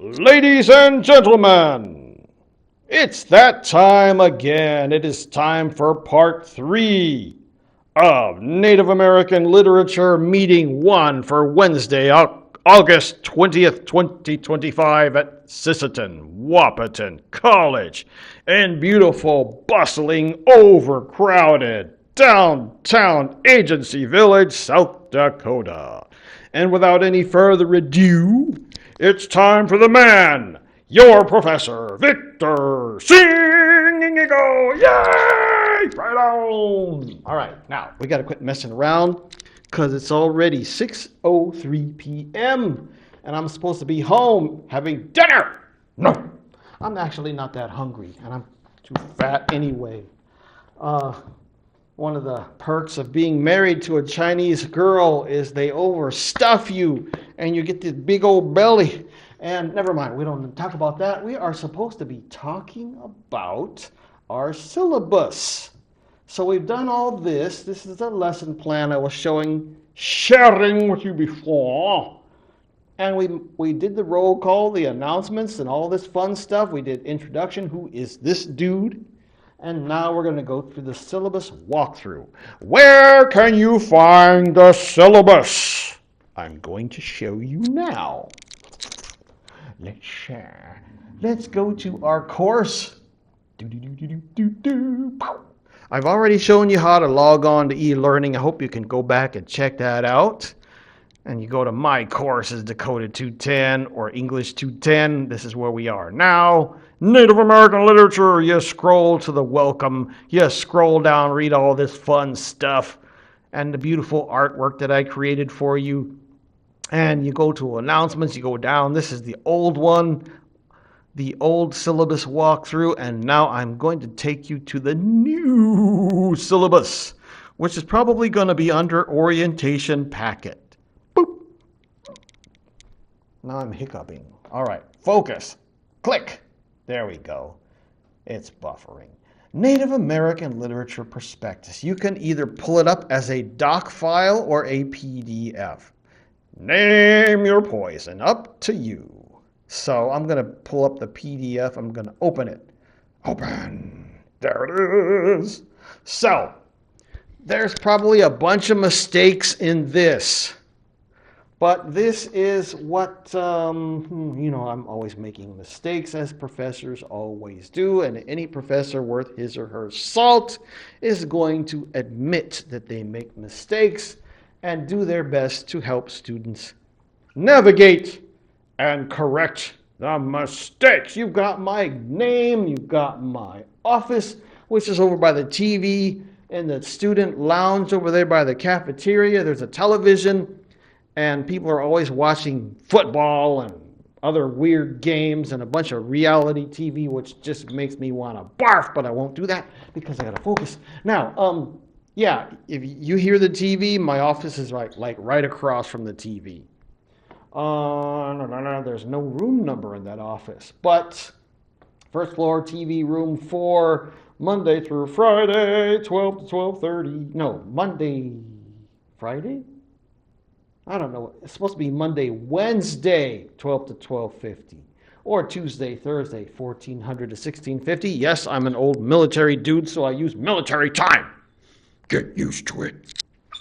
Ladies and gentlemen, it's that time again. It is time for part 3 of Native American Literature Meeting 1 for Wednesday, August 20th, 2025 at Sisseton, Wahpeton College in beautiful, bustling, overcrowded downtown Agency Village, South Dakota. And without any further ado, it's time for the man, your professor, Victor Singingo. Yay! Right on. All right, now we got to quit messing around because it's already 6:03 p.m. and I'm supposed to be home having dinner. No, I'm actually not that hungry, and I'm too fat anyway. Uh, One of the perks of being married to a Chinese girl is they overstuff you and you get this big old belly. And never mind, we don't talk about that. We are supposed to be talking about our syllabus. So we've done all this. This is the lesson plan I was sharing with you before. And we did the roll call, the announcements, and all this fun stuff. We did introduction. Who is this dude? And now we're going to go through the syllabus walkthrough. Where can you find the syllabus? I'm going to show you now. Let's go to our course. I've already shown you how to log on to e-learning. I hope you can go back and check that out. And you go to My Courses, Dakota 210 or English 210. This is where we are now. Native American literature. You scroll to the welcome. You scroll down, read all this fun stuff and the beautiful artwork that I created for you. And you go to announcements. You go down. This is the old one, the old syllabus walkthrough. And now I'm going to take you to the new syllabus, which is probably going to be under orientation packet. Now I'm hiccuping. All right, focus. Click. There we go. It's buffering. Native American Literature Prospectus. You can either pull it up as a doc file or a PDF. Name your poison. Up to you. So I'm going to pull up the PDF. I'm going to open it. Open. There it is. So there's probably a bunch of mistakes in this. But this is what, I'm always making mistakes, as professors always do. And any professor worth his or her salt is going to admit that they make mistakes and do their best to help students navigate and correct the mistakes. You've got my name, you've got my office, which is over by the TV, in the student lounge over there by the cafeteria. There's a television. And people are always watching football and other weird games and a bunch of reality TV, which just makes me want to barf, but I won't do that because I got to focus. Now, if you hear the TV, my office is like right across from the TV. No, there's no room number in that office. But first floor TV room 4, Monday through Friday, 12 to 12:30. No, Friday? I don't know. It's supposed to be Monday, Wednesday, 12 to 12:50. Or Tuesday, Thursday, 1400 to 1650. Yes, I'm an old military dude, so I use military time. Get used to it.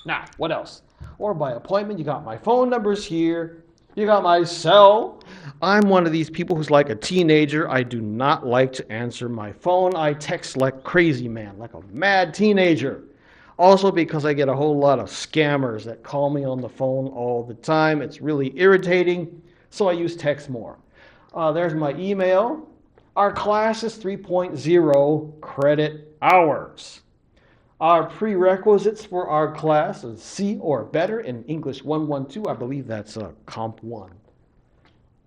Now, what else? Or by appointment, you got my phone numbers here. You got my cell. I'm one of these people who's like a teenager. I do not like to answer my phone. I text like crazy man, like a mad teenager. Also because I get a whole lot of scammers that call me on the phone all the time. It's really irritating, so I use text more. There's my email. Our class is 3.0 credit hours. Our prerequisites for our class is C or better in English 112. I believe that's Comp 1.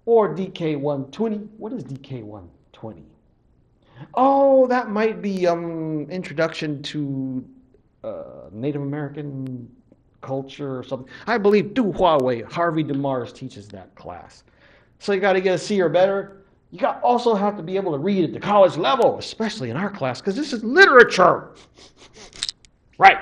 Or DK 120. What is DK 120? Oh, that might be introduction to Native American culture or something. I believe Du Huawei, Harvey DeMars teaches that class. So you got to get a C or better. You also have to be able to read at the college level, especially in our class, because this is literature. Right.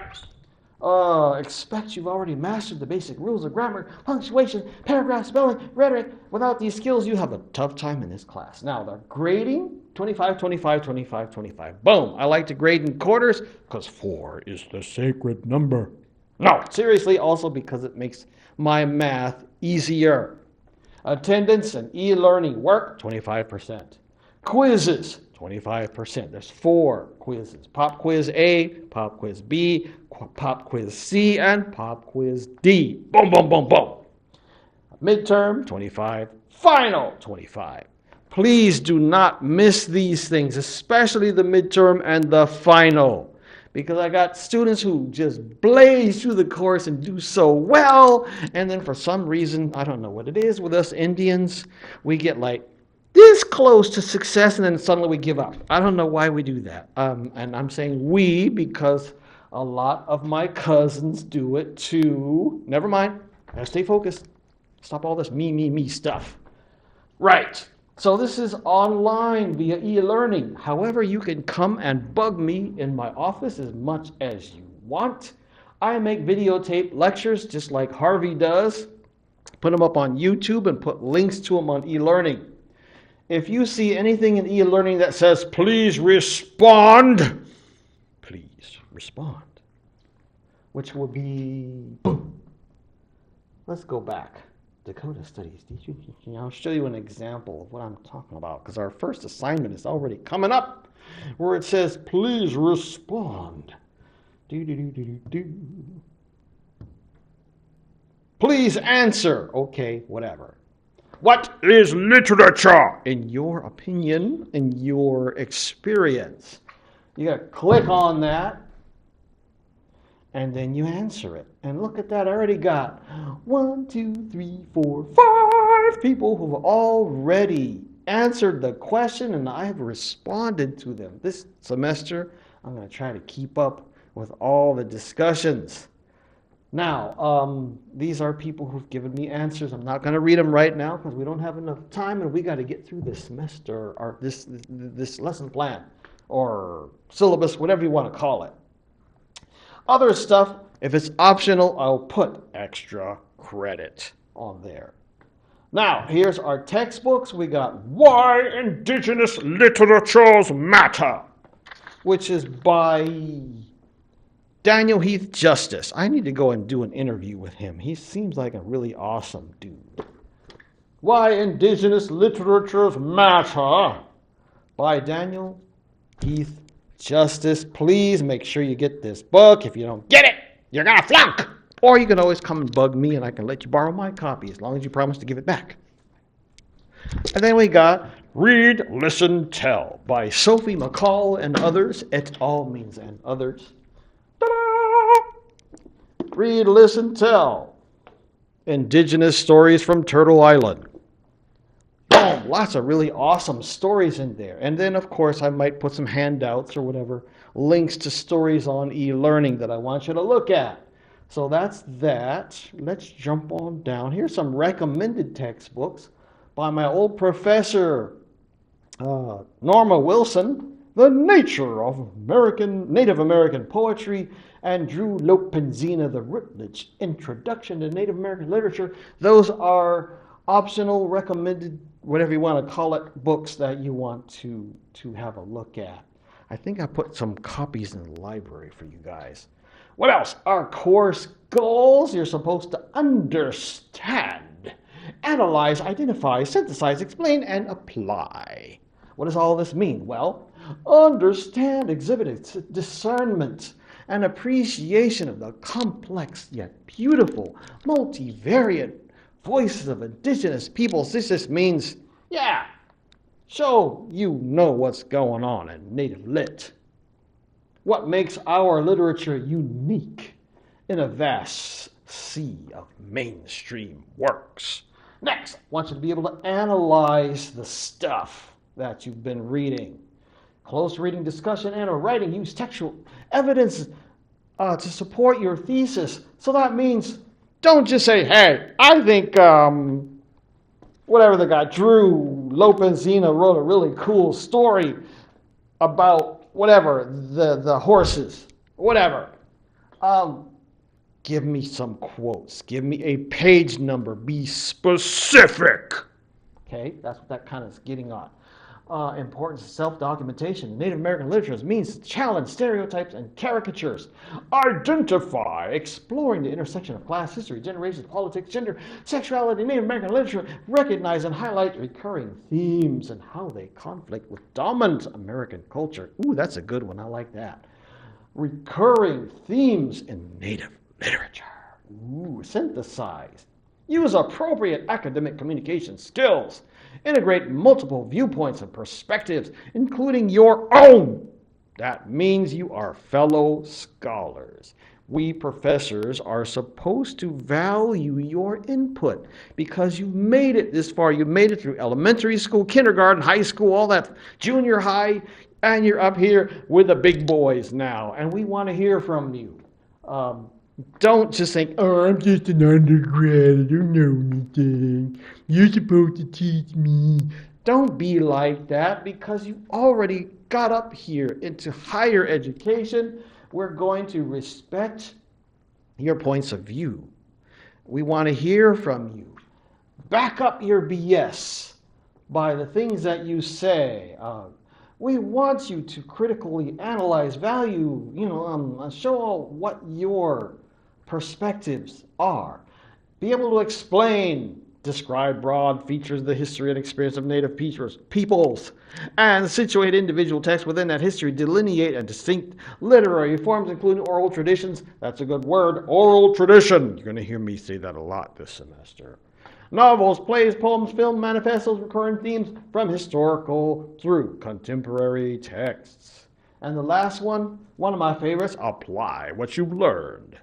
Expect you've already mastered the basic rules of grammar, punctuation, paragraph spelling, rhetoric. Without these skills, you have a tough time in this class. Now, the grading, 25, 25, 25, 25. Boom. I like to grade in quarters because 4 is the sacred number. No, seriously, also because it makes my math easier. Attendance and e-learning work, 25%. Quizzes, 25%. There's 4 quizzes. Pop quiz A, pop quiz B, pop quiz C, and pop quiz D. Boom, boom, boom, boom. Midterm, 25. Final, 25. Please do not miss these things, especially the midterm and the final. Because I got students who just blaze through the course and do so well, and then for some reason, I don't know what it is with us Indians, we get like this close to success and then suddenly we give up. I don't know why we do that. And I'm saying we because a lot of my cousins do it too. Never mind. Gotta stay focused. Stop all this me stuff. Right. So this is online via e-learning. However, you can come and bug me in my office as much as you want. I make videotape lectures just like Harvey does. Put them up on YouTube and put links to them on e-learning. If you see anything in e-learning that says, please respond, please respond. Which will be, boom. Let's go back. Dakota Studies. I'll show you an example of what I'm talking about because our first assignment is already coming up where it says, please respond. Please answer. Okay, whatever. What is literature? In your opinion, in your experience. You got to click on that. And then you answer it. And look at that, I already got 1, 2, 3, 4, 5 people who have already answered the question and I have responded to them. This semester, I'm going to try to keep up with all the discussions. Now, these are people who've given me answers. I'm not going to read them right now because we don't have enough time and we got to get through this semester or this lesson plan or syllabus, whatever you want to call it. Other stuff, if it's optional, I'll put extra credit on there. Now, here's our textbooks. We got Why Indigenous Literatures Matter, which is by Daniel Heath Justice. I need to go and do an interview with him. He seems like a really awesome dude. Why Indigenous Literatures Matter by Daniel Heath Justice. Please make sure you get this book. If you don't get it, you're going to flunk. Or you can always come and bug me and I can let you borrow my copy as long as you promise to give it back. And then we got Read, Listen, Tell by Sophie McCall and others. Et al. Means and others. Ta-da! Read, Listen, Tell. Indigenous Stories from Turtle Island. Boom! Lots of really awesome stories in there. And then, of course, I might put some handouts or whatever, links to stories on e-learning that I want you to look at. So that's that. Let's jump on down. Here's some recommended textbooks by my old professor, Norma Wilson, The Nature of Native American Poetry, and Drew Lopenzina, The Routledge Introduction to Native American Literature. Those are optional, recommended, whatever you want to call it, books that you want to have a look at. I think I put some copies in the library for you guys. What else? Our course goals. You're supposed to understand, analyze, identify, synthesize, explain, and apply. What does all this mean? Well, understand, exhibit discernment, and appreciation of the complex yet beautiful, multivariate voices of indigenous peoples. This just means, show you know what's going on in Native Lit. What makes our literature unique in a vast sea of mainstream works. Next, I want you to be able to analyze the stuff that you've been reading. Close reading, discussion, and or writing. Use textual evidence to support your thesis. So that means don't just say, hey, I think whatever the guy, Drew Lopenzina, wrote a really cool story about whatever, the horses, whatever. Give me some quotes. Give me a page number. Be specific. Okay, that's what that kind of is getting on. Importance of self-documentation. Native American literature means to challenge stereotypes and caricatures. Identify, exploring the intersection of class, history, generations, politics, gender, sexuality, Native American literature. Recognize and highlight recurring themes and how they conflict with dominant American culture. Ooh, that's a good one. I like that. Recurring themes in Native literature. Ooh, synthesize. Use appropriate academic communication skills. Integrate multiple viewpoints and perspectives, including your own. That means you are fellow scholars. We professors are supposed to value your input because you made it this far. You made it through elementary school, kindergarten, high school, all that, junior high, and you're up here with the big boys now, and we want to hear from you. Don't just think, oh, I'm just an undergrad, I don't know anything. You're supposed to teach me. Don't be like that because you already got up here into higher education. We're going to respect your points of view. We want to hear from you. Back up your BS by the things that you say. We want you to critically analyze, value, show what your perspectives are. Be able to explain, describe broad features of the history and experience of Native peoples, and situate individual texts within that history, delineate a distinct literary forms, including oral traditions. That's a good word, oral tradition. You're going to hear me say that a lot this semester. Novels, plays, poems, film, manifestos, recurring themes from historical through contemporary texts. And the last one of my favorites, apply what you've learned.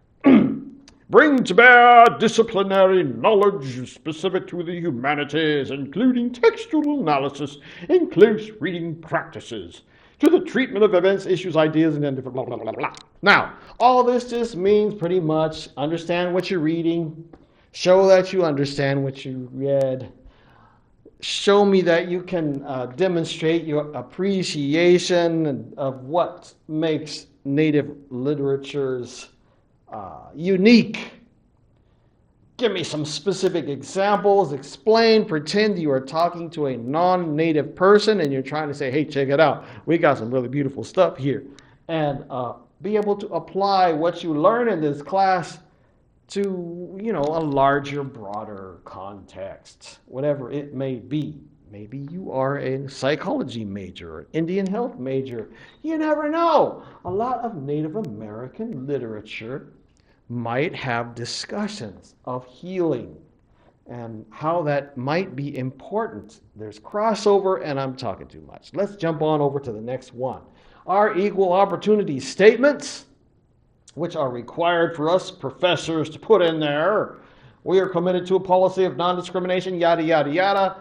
Bring to bear disciplinary knowledge specific to the humanities, including textual analysis and close reading practices, to the treatment of events, issues, ideas, and then blah, blah, blah, blah. Now, all this just means pretty much understand what you're reading, show that you understand what you read, show me that you can demonstrate your appreciation of what makes Native literatures unique. Give me some specific examples. Explain, pretend you are talking to a non-native person and you're trying to say, hey, check it out. We got some really beautiful stuff here. And be able to apply what you learn in this class to, a larger, broader context, whatever it may be. Maybe you are a psychology major or Indian health major. You never know. A lot of Native American literature might have discussions of healing and how that might be important. There's crossover, and I'm talking too much. Let's jump on over to the next one. Our equal opportunity statements, which are required for us professors to put in there. We are committed to a policy of non-discrimination, yada, yada, yada.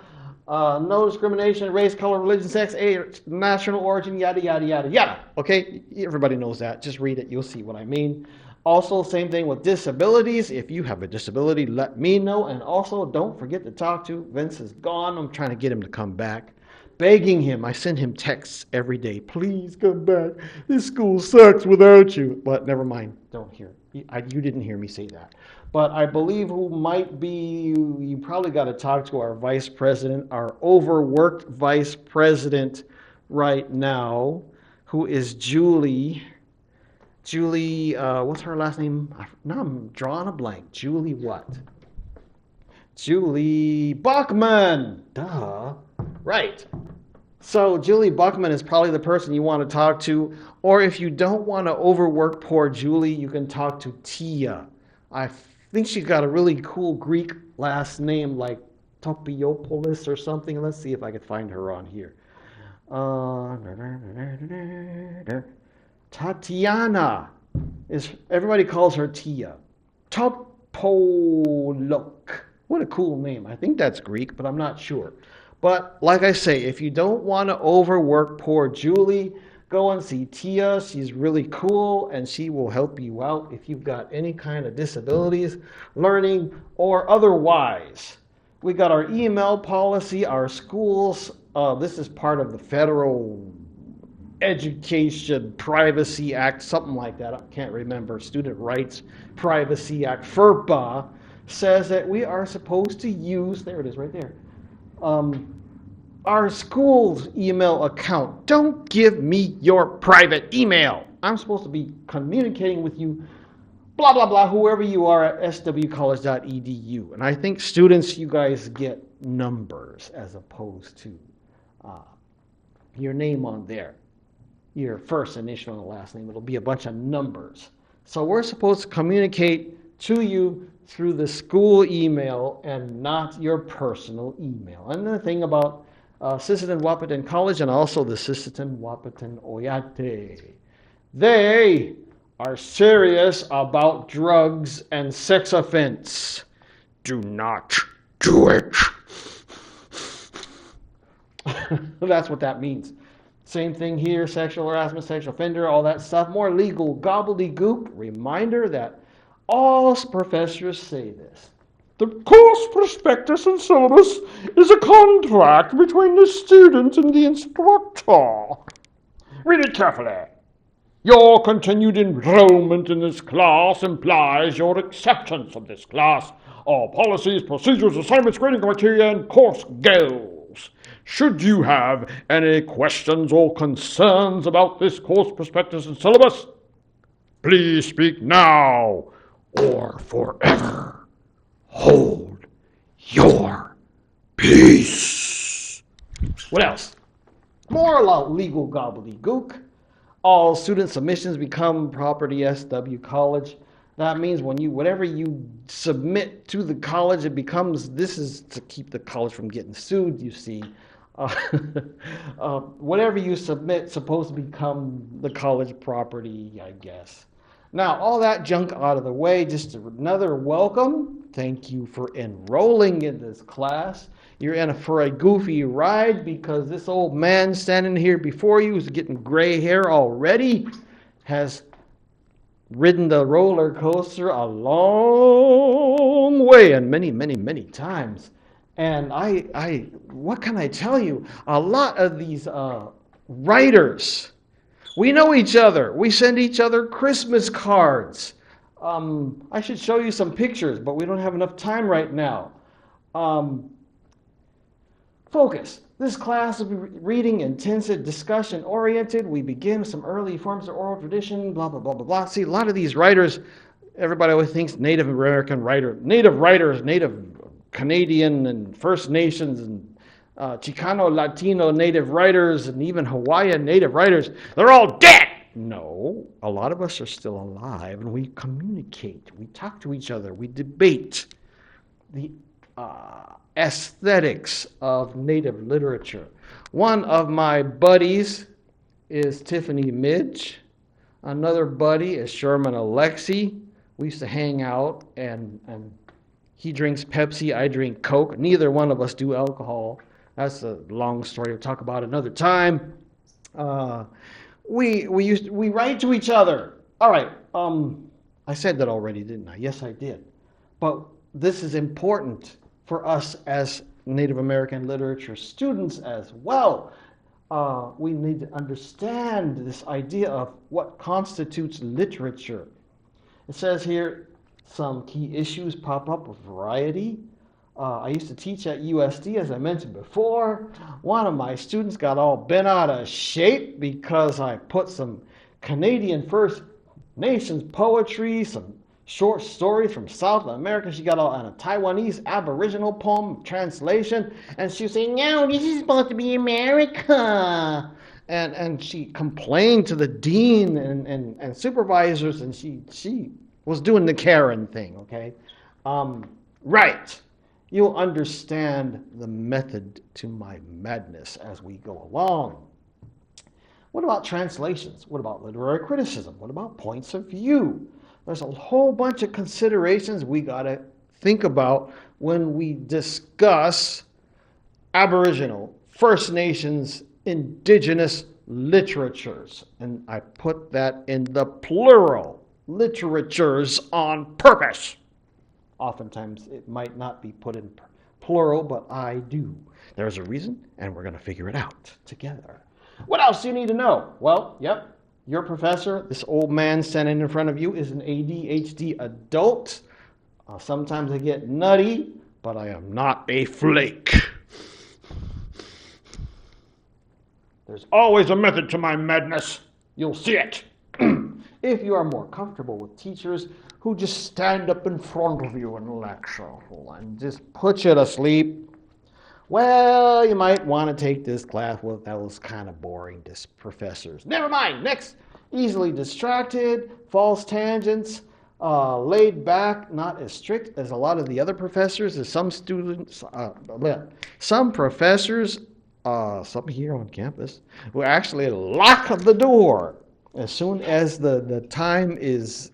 No discrimination, race, color, religion, sex, age, national origin, yada, yada, yada, yada. Okay, everybody knows that. Just read it, you'll see what I mean. Also, same thing with disabilities. If you have a disability, let me know. And also, don't forget to talk to Vince is gone. I'm trying to get him to come back. Begging him. I send him texts every day. Please come back. This school sucks without you. But never mind. Don't hear. You didn't hear me say that. But I believe who might be, you probably got to talk to our vice president, our overworked vice president right now, who is Julie. Julie, what's her last name? Now I'm drawing a blank. Julie what? Julie Buckman. Duh. Right. So Julie Buckman is probably the person you want to talk to. Or if you don't want to overwork poor Julie, you can talk to Tia. I think she's got a really cool Greek last name like Topiopoulos or something. Let's see if I can find her on here. Tatiana everybody calls her Tia. Topolok. What a cool name. I think that's Greek, but I'm not sure. But like I say, if you don't want to overwork poor Julie, go and see Tia. She's really cool and she will help you out if you've got any kind of disabilities, learning or otherwise. We got our email policy, our schools. This is part of the federal Education Privacy Act, something like that. I can't remember. Student Rights Privacy Act, FERPA, says that we are supposed to use, there it is right there, um, our school's email account. Don't give me your private email. I'm supposed to be communicating with you, blah, blah, blah, whoever you are at swcollege.edu. And I think students, you guys get numbers as opposed to uh, your name on there, your first initial and the last name. It'll be a bunch of numbers. So we're supposed to communicate to you through the school email and not your personal email. And the thing about Sisseton Wahpeton College and also the Sisseton Wahpeton Oyate, they are serious about drugs and sex offense. Do not do it. That's what that means. Same thing here, sexual harassment, sexual offender, all that stuff. More legal gobbledygook. Reminder that all professors say this. The course prospectus and syllabus is a contract between the student and the instructor. Read it carefully. Your continued enrollment in this class implies your acceptance of this class. All policies, procedures, assignments, grading criteria, and course goals. Should you have any questions or concerns about this course prospectus and syllabus, please speak now or forever hold your peace. What else? More about legal gobbledygook. All student submissions become property SW College. That means whatever you submit to the college, it becomes, this is to keep the college from getting sued, you see. Uh, whatever you submit supposed to become the college property, I guess. Now, all that junk out of the way, just another welcome. Thank you for enrolling in this class. You're in for a goofy ride because this old man standing here before you is getting gray hair already, has ridden the roller coaster a long way and many, many, many times. And what can I tell you? A lot of these writers, we know each other. We send each other Christmas cards. I should show you some pictures, but we don't have enough time right now. Focus. This class will be reading intensive, discussion oriented. We begin with some early forms of oral tradition, blah, blah, blah, blah, blah. See, a lot of these writers, everybody always thinks Native American writers, Native Canadian and First Nations and Chicano, Latino Native writers, and even Hawaiian Native writers, they're all dead. No, a lot of us are still alive, and we communicate. We talk to each other. We debate the aesthetics of Native literature. One of my buddies is Tiffany Midge. Another buddy is Sherman Alexie. We used to hang out, and he drinks Pepsi, I drink Coke. Neither one of us do alcohol. That's a long story to talk about another time. We write to each other. All right. I said that already, didn't I? Yes, I did. But this is important for us as Native American literature students as well. We need to understand this idea of what constitutes literature. It says here some key issues pop up with variety. I used to teach at USD, as I mentioned before. One of my students got all bent out of shape because I put some Canadian First Nations poetry, some short stories from South America. She got all on a Taiwanese Aboriginal poem translation, and she was saying, "No, this is supposed to be America." And she complained to the dean and supervisors, and she was doing the Karen thing, okay? Right. You'll understand the method to my madness as we go along. What about translations? What about literary criticism? What about points of view? There's a whole bunch of considerations we got to think about when we discuss Aboriginal, First Nations, Indigenous literatures. And I put that in the plural, literatures, on purpose. Oftentimes it might not be put in plural, but I do. There's a reason, and we're going to figure it out together. What else do you need to know? Well, yep, your professor, this old man standing in front of you, is an ADHD adult. Sometimes I get nutty, but I am not a flake. There's always a method to my madness. You'll see it. If you are more comfortable with teachers who just stand up in front of you and lecture and just put you to sleep, well, you might want to take this class. Well, that was kind of boring, this professors. Never mind. Next, easily distracted, false tangents, laid back, not as strict as a lot of the other professors. As some students, some professors, some here on campus, will actually lock the door as soon as the time is,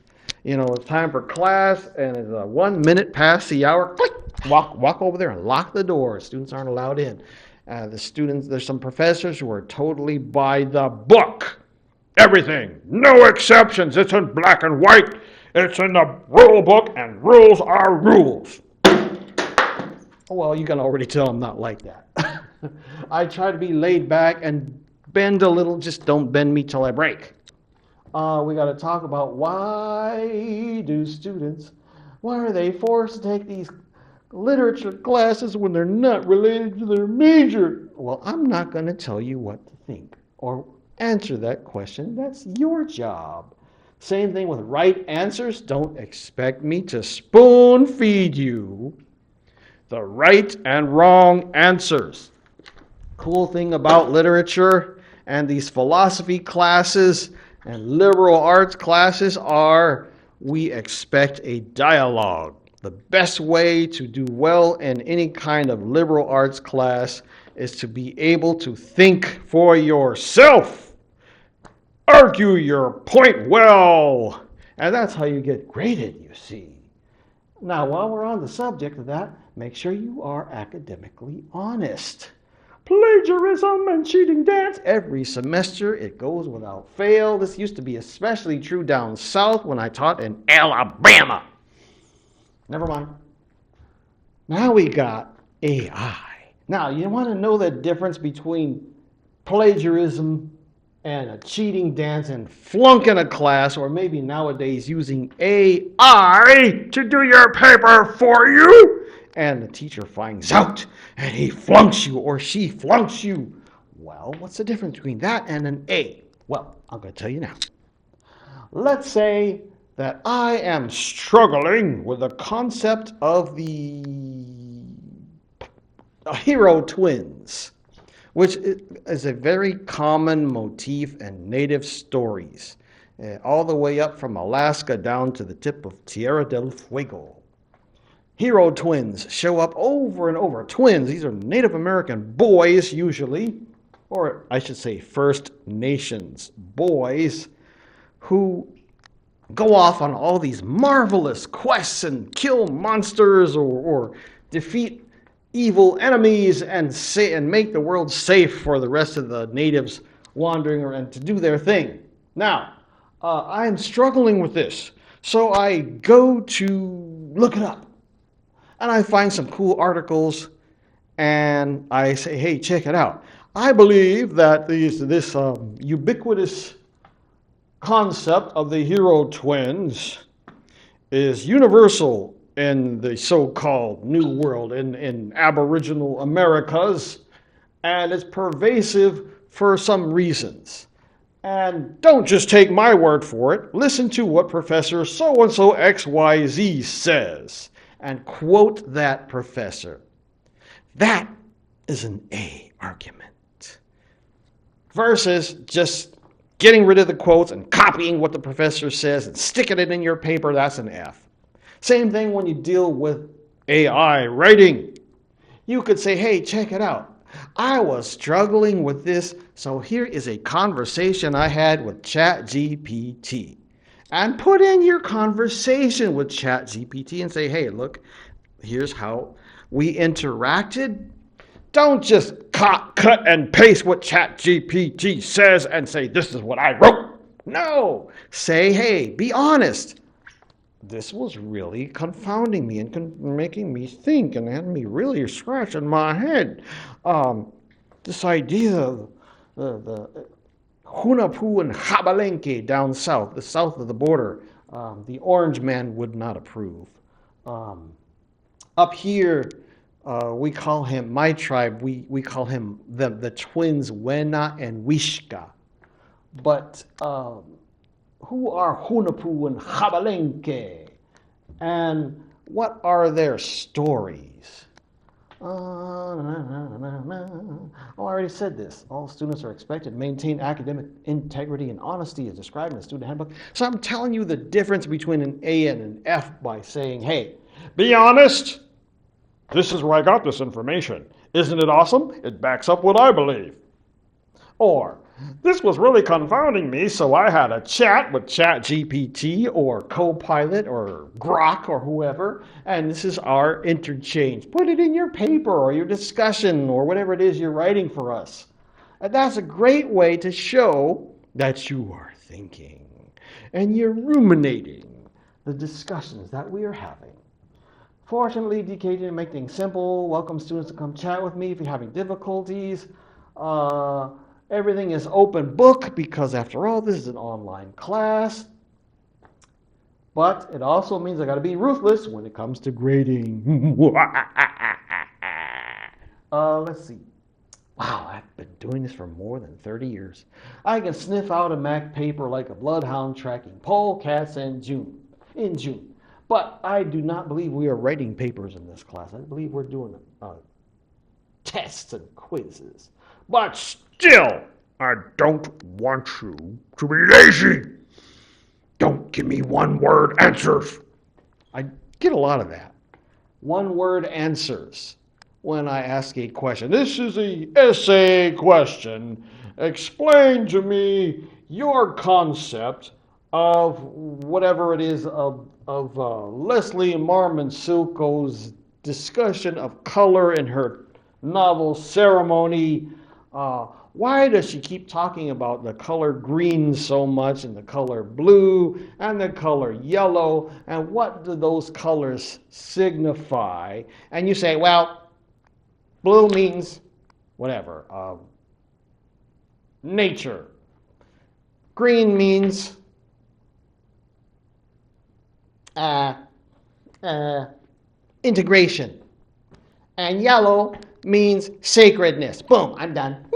time for class, and it's 1 minute past the hour. Click, walk over there and lock the door. Students aren't allowed in. There's some professors who are totally by the book. Everything, no exceptions. It's in black and white. It's in the rule book, and rules are rules. Well, you can already tell I'm not like that. I try to be laid back and bend a little. Just don't bend me till I break. We got to talk about why are they forced to take these literature classes when they're not related to their major? Well, I'm not going to tell you what to think or answer that question. That's your job. Same thing with right answers. Don't expect me to spoon feed you the right and wrong answers. Cool thing about literature and these philosophy classes and liberal arts classes are we expect a dialogue. The best way to do well in any kind of liberal arts class is to be able to think for yourself. Argue your point well. And that's how you get graded, you see. Now, while we're on the subject of that, make sure you are academically honest. Plagiarism and cheating dance. Every semester it goes without fail. This used to be especially true down south when I taught in Alabama. Never mind. Now we got AI. Now, you want to know the difference between plagiarism and a cheating dance and flunking a class, or maybe nowadays using AI to do your paper for you? And the teacher finds out and he flunks you or she flunks you. Well, what's the difference between that and an A? Well, I'm going to tell you now. Let's say that I am struggling with the concept of the hero twins, which is a very common motif in native stories, all the way up from Alaska down to the tip of Tierra del Fuego. Hero twins show up over and over. Twins, these are Native American boys usually, or I should say First Nations boys, who go off on all these marvelous quests and kill monsters or defeat evil enemies and make the world safe for the rest of the natives wandering around to do their thing. Now, I'm struggling with this, so I go to look it up. And I find some cool articles, and I say, hey, check it out. I believe that this ubiquitous concept of the hero twins is universal in the so-called New World, in Aboriginal Americas, and it's pervasive for some reasons. And don't just take my word for it. Listen to what Professor so-and-so XYZ says, and quote that professor. That is an A argument. Versus just getting rid of the quotes and copying what the professor says and sticking it in your paper, that's an F. Same thing when you deal with AI writing. You could say, hey, check it out. I was struggling with this, so here is a conversation I had with ChatGPT. And put in your conversation with ChatGPT and say, hey, look, here's how we interacted. Don't just cut and paste what ChatGPT says and say, this is what I wrote. No. Say, hey, be honest. This was really confounding me and making me think and had me really scratching my head. This idea the Hunappu and Jabalenque down south, the south of the border, the orange man would not approve. Um, Up here, we call him, my tribe, we call him the twins Wena and Wishka. But who are Hunappu and Jabalenque? And what are their stories? Oh, I already said this. All students are expected to maintain academic integrity and honesty as described in the student handbook. So I'm telling you the difference between an A and an F by saying, hey, be honest. This is where I got this information. Isn't it awesome? It backs up what I believe. Or, this was really confounding me, so I had a chat with ChatGPT or Copilot or Grok or whoever, and this is our interchange. Put it in your paper or your discussion or whatever it is you're writing for us. And that's a great way to show that you are thinking and you're ruminating the discussions that we are having. Fortunately, DK didn't make things simple. Welcome students to come chat with me if you're having difficulties. Everything is open book because after all, this is an online class. But it also means I got to be ruthless when it comes to grading. Let's see. Wow, I've been doing this for more than 30 years. I can sniff out a Mac paper like a bloodhound tracking polecats in June. But I do not believe we are writing papers in this class. I believe we're doing tests and quizzes. But still, I don't want you to be lazy. Don't give me one-word answers. I get a lot of that. One-word answers when I ask a question. This is an essay question. Explain to me your concept of whatever it is of Leslie Marmonsuko's discussion of color in her novel Ceremony. Why does she keep talking about the color green so much and the color blue and the color yellow, and what do those colors signify? And you say, well, blue means whatever, nature. Green means integration. And yellow means sacredness. Boom, I'm done.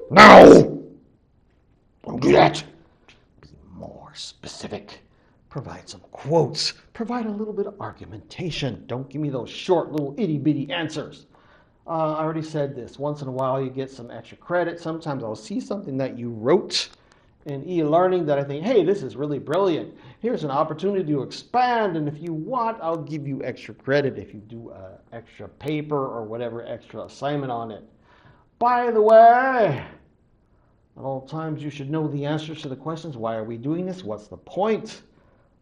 No! Don't do that. Be more specific. Provide some quotes. Provide a little bit of argumentation. Don't give me those short little itty-bitty answers. I already said this. Once in a while you get some extra credit. Sometimes I'll see something that you wrote in e-learning that I think, hey, this is really brilliant. Here's an opportunity to expand, and if you want, I'll give you extra credit if you do an extra paper or whatever extra assignment on it. By the way, at all times you should know the answers to the questions. Why are we doing this? What's the point?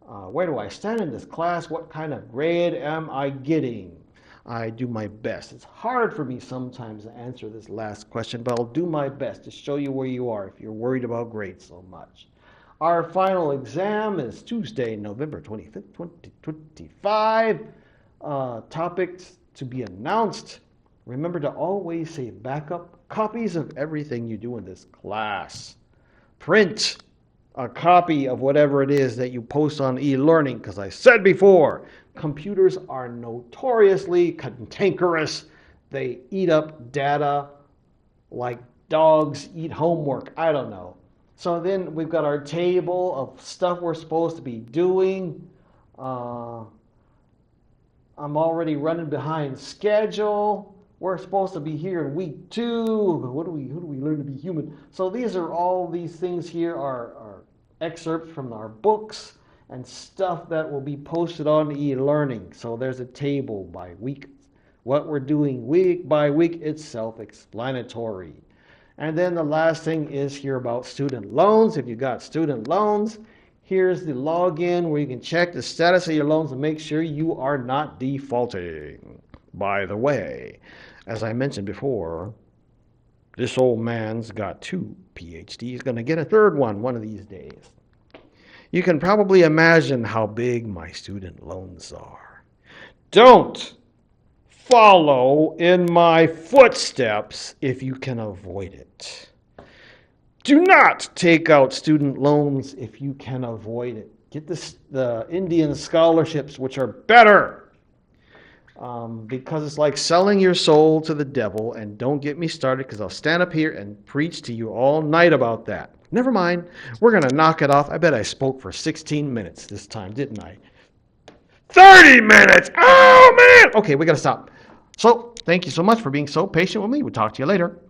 Where do I stand in this class? What kind of grade am I getting? I do my best. It's hard for me sometimes to answer this last question, but I'll do my best to show you where you are if you're worried about grades so much. Our final exam is Tuesday, November 25th, 2025. Topics to be announced. Remember to always save backup copies of everything you do in this class. Print a copy of whatever it is that you post on e-learning, because I said before, computers are notoriously cantankerous. They eat up data like dogs eat homework. I don't know. So then we've got our table of stuff we're supposed to be doing. I'm already running behind schedule. We're supposed to be here in week 2. Who do we learn to be human? So these things here are excerpts from our books and stuff that will be posted on e-learning. So there's a table by week. What we're doing week by week, it's self-explanatory. And then the last thing is here about student loans. If you got student loans, here's the login where you can check the status of your loans and make sure you are not defaulting. By the way, as I mentioned before, this old man's got 2 PhDs. He's going to get a 3rd one of these days. You can probably imagine how big my student loans are. Don't follow in my footsteps if you can avoid it. Do not take out student loans if you can avoid it. Get the Indian scholarships, which are better. Because it's like selling your soul to the devil. And don't get me started, because I'll stand up here and preach to you all night about that. Never mind. We're going to knock it off. I bet I spoke for 16 minutes this time, didn't I? 30 minutes! Oh, man! Okay, we got to stop. So, thank you so much for being so patient with me. We'll talk to you later.